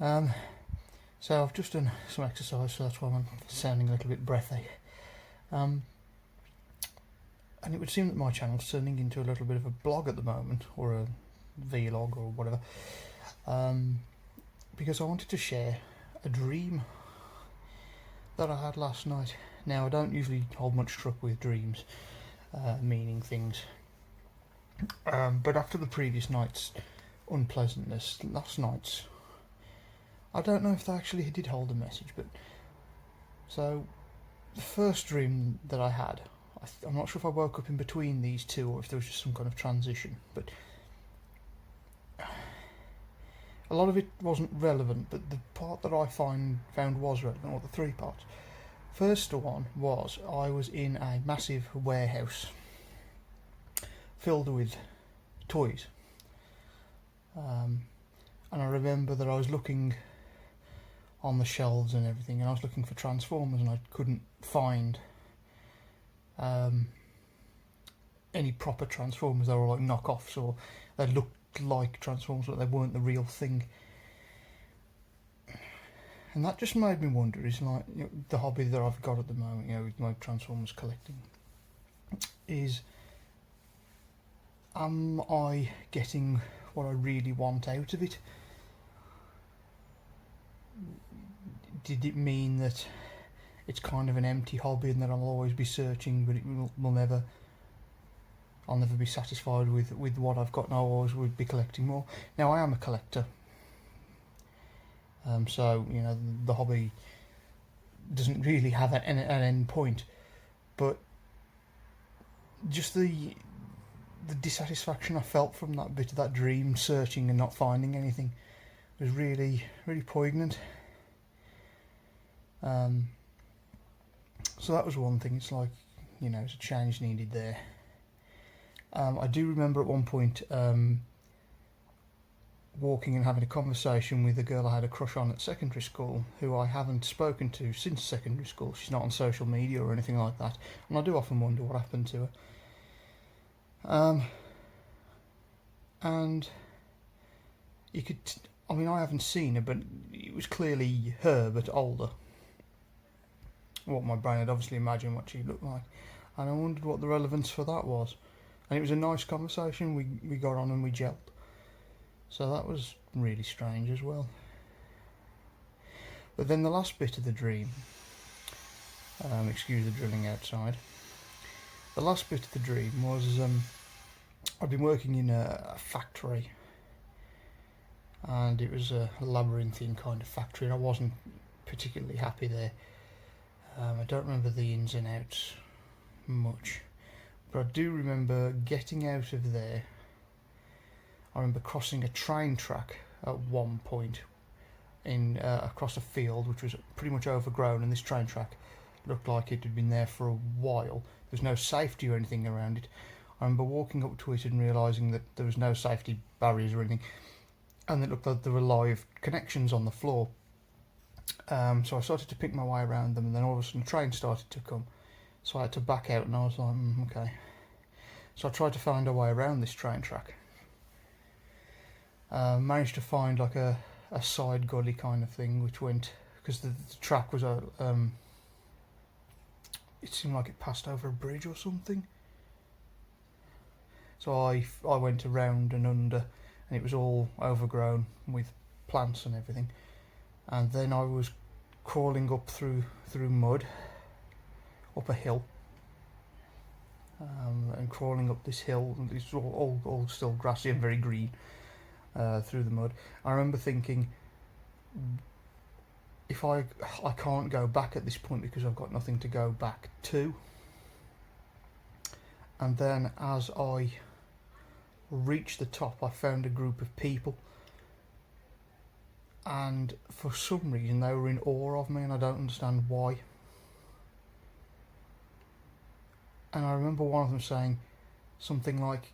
Um, so I've just done some exercise, so that's why I'm sounding a little bit breathy. And it would seem that my channel's turning into a little bit of a blog at the moment, or a vlog or whatever, because I wanted to share a dream that I had last night. Now, I don't usually hold much truck with dreams, meaning things, but after the previous night's unpleasantness, last night's, I don't know if they actually did hold a message, but so the first dream that I had, I'm not sure if I woke up in between these two or if there was just some kind of transition, but a lot of it wasn't relevant, but the part that I found was relevant, or the three parts. First one was I was in a massive warehouse filled with toys, and I remember that I was looking on the shelves and everything, and I was looking for Transformers, and I couldn't find any proper Transformers. They were like knockoffs, or they looked like Transformers but they weren't the real thing. And that just made me wonder, is like, you know, the hobby that I've got at the moment, you know, with my Transformers collecting, is, am I getting what I really want out of it? Did it mean that it's kind of an empty hobby and that I'll always be searching, but it will never, I'll never be satisfied with what I've got, and I'll always would be collecting more? Now, I am a collector, so, you know, the hobby doesn't really have an end point, but just the dissatisfaction I felt from that bit of that dream, searching and not finding anything, was really, really poignant. So that was one thing. It's like, you know, it's a change needed there. I do remember at one point walking and having a conversation with a girl I had a crush on at secondary school, who I haven't spoken to since secondary school. She's not on social media or anything like that, and I do often wonder what happened to her. And you could, I mean, I haven't seen her, but it was clearly her, but older. What my brain had obviously imagined what she looked like, and I wondered what the relevance for that was. And it was a nice conversation. We got on and we gelled. So that was really strange as well. But then the last bit of the dream, excuse the drilling outside. The last bit of the dream was I'd been working in a factory, and it was a labyrinthine kind of factory, and I wasn't particularly happy there. I don't remember the ins and outs much, but I do remember getting out of there. I remember crossing a train track at one point in across a field which was pretty much overgrown, and this train track looked like it had been there for a while. There was no safety or anything around it. I remember walking up to it and realising that there was no safety barriers or anything, and it looked like there were live connections on the floor. So I started to pick my way around them, and then all of a sudden a train started to come, so I had to back out, and I was like, okay. So I tried to find a way around this train track. Managed to find like a side gully kind of thing, which went, because the track was it seemed like it passed over a bridge or something. So I went around and under, and it was all overgrown with plants and everything. And then I was crawling up through mud, up a hill, and crawling up this hill, and it's all still grassy and very green, through the mud. I remember thinking, if I can't go back at this point because I've got nothing to go back to. And then as I reached the top, I found a group of people, and for some reason they were in awe of me, and I don't understand why. And I remember one of them saying something like,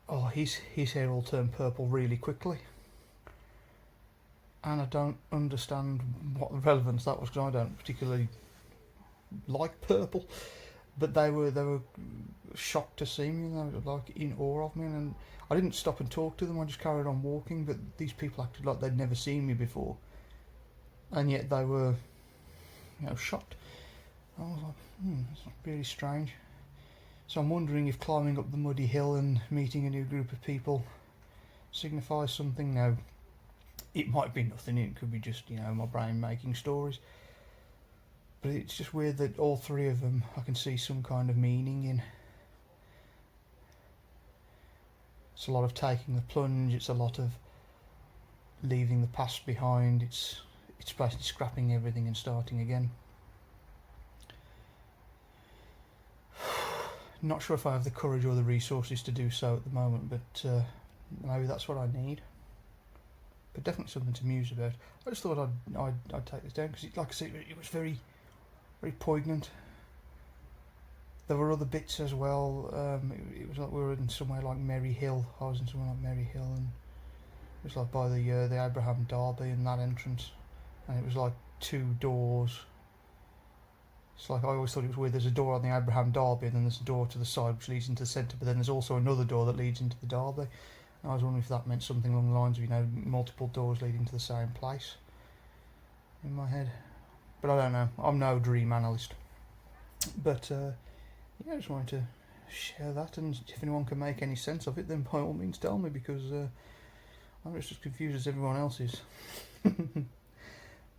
oh, his hair will turn purple really quickly. And I don't understand what the relevance that was, because I don't particularly like purple. but they were shocked to see me, and they were like in awe of me, and I didn't stop and talk to them. I just carried on walking, but these people acted like they'd never seen me before, and yet they were, shocked. I was like, that's really strange. So I'm wondering if climbing up the muddy hill and meeting a new group of people signifies something. Now, it might be nothing. It could be just, my brain making stories. But it's just weird that all three of them I can see some kind of meaning in. It's a lot of taking the plunge. It's a lot of leaving the past behind. It's basically scrapping everything and starting again. Not sure if I have the courage or the resources to do so at the moment, but maybe that's what I need. But definitely something to muse about. I just thought I'd take this down because, like I said, it was very, very poignant. There were other bits as well. It was like we were in somewhere like Merry Hill. I was in somewhere like Merry Hill, and it was like by the Abraham Derby and that entrance, and it was like two doors. It's like I always thought it was weird. There's a door on the Abraham Derby, and then there's a door to the side which leads into the centre. But then there's also another door that leads into the Derby. And I was wondering if that meant something along the lines of multiple doors leading to the same place. In my head, but I don't know. I'm no dream analyst. But I just wanted to share that, and if anyone can make any sense of it, then by all means tell me, because I'm just as confused as everyone else is.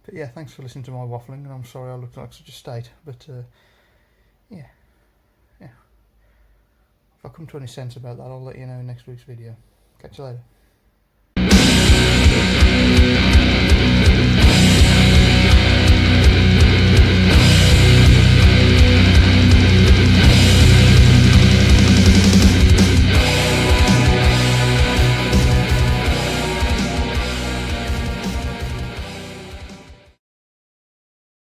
But yeah, thanks for listening to my waffling, and I'm sorry I looked like such a state, but yeah. If I come to any sense about that, I'll let you know in next week's video. Catch you later.